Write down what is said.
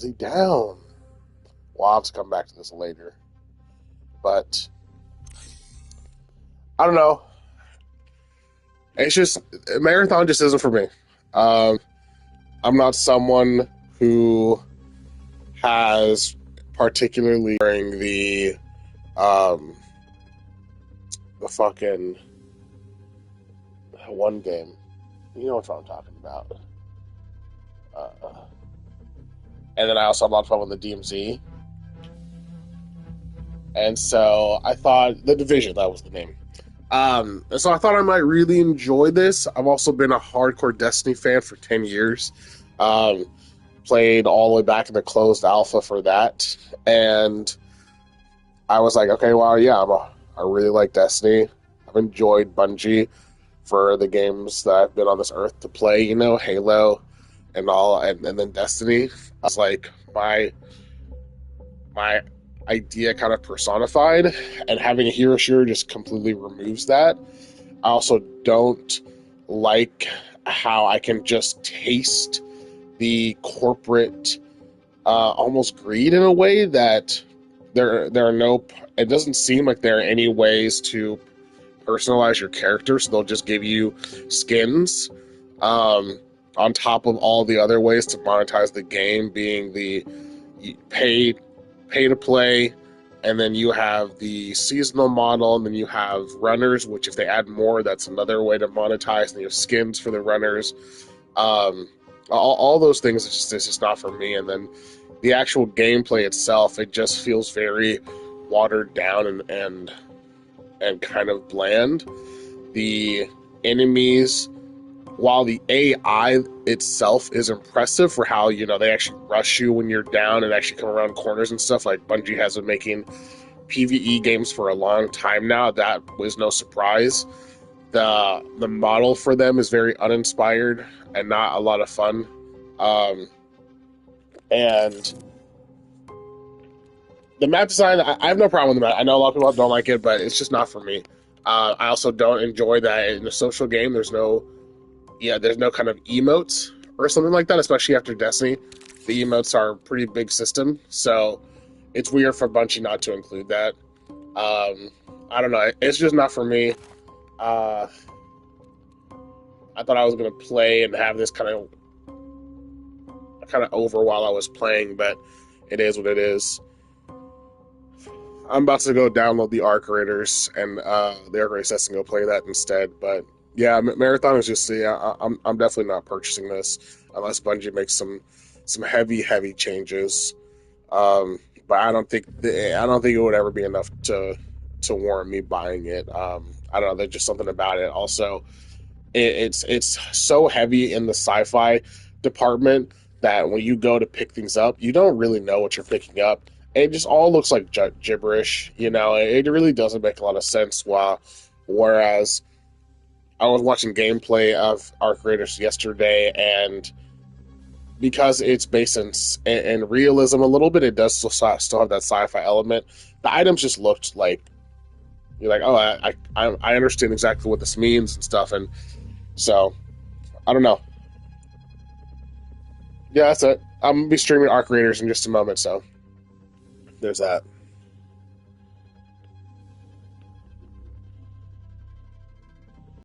Is he down? Well, I'll have to come back to this later. But I don't know. It's just marathon just isn't for me. Um, I'm not someone who has particularly during um the fucking one game. You know what I'm talking about. Uh, and then I also had a lot of fun with the DMZ. And so I thought the Division, that was the name. And so I thought I might really enjoy this. I've also been a hardcore Destiny fan for 10 years. Um, Played all the way back in the closed alpha for that. And I was like, okay, well, yeah, I really like Destiny. I've enjoyed Bungie for the games that I've been on this earth to play, Halo and all, and then Destiny. I was like, my idea kind of personified, and having a hero shooter just completely removes that. I also don't like how I can just taste the corporate almost greed in a way that there are no. It doesn't seem like there are any ways to personalize your character, so they'll just give you skins on top of all the other ways to monetize the game, being the pay to play, and then you have the seasonal model, and then you have runners, which if they add more, that's another way to monetize, and you have skins for the runners. All those things, it's just not for me. And then the actual gameplay itself, it just feels very watered down and kind of bland. The enemies, while the AI itself is impressive for how, they actually rush you when you're down and actually come around corners and stuff, like Bungie has been making PvE games for a long time now, that was no surprise. The model for them is very uninspired and not a lot of fun. And the map design, I have no problem with the map. I know a lot of people don't like it, but it's just not for me. I also don't enjoy that in a social game. There's no kind of emotes or something like that, especially after Destiny. The emotes are a pretty big system, so it's weird for Bungie not to include that. I don't know. It's just not for me. I thought I was going to play and have this kind of over while I was playing, but it is what it is. I'm about to go download the Arc Raiders and the Arc Raiders and go play that instead. But yeah, Marathon is just I'm definitely not purchasing this unless Bungie makes some heavy changes. But I don't think it would ever be enough to warrant me buying it. I don't know. There's just something about it. Also, it's so heavy in the sci-fi department that when you go to pick things up, you don't really know what you're picking up. It just all looks like gibberish, It really doesn't make a lot of sense. Whereas I was watching gameplay of Arc Raiders yesterday, and because it's based in realism a little bit, it does still have that sci-fi element. The items just looked like you're like, oh, I understand exactly what this means and stuff, and so I don't know. Yeah, that's it. I'm gonna be streaming Arc Raiders in just a moment, so there's that.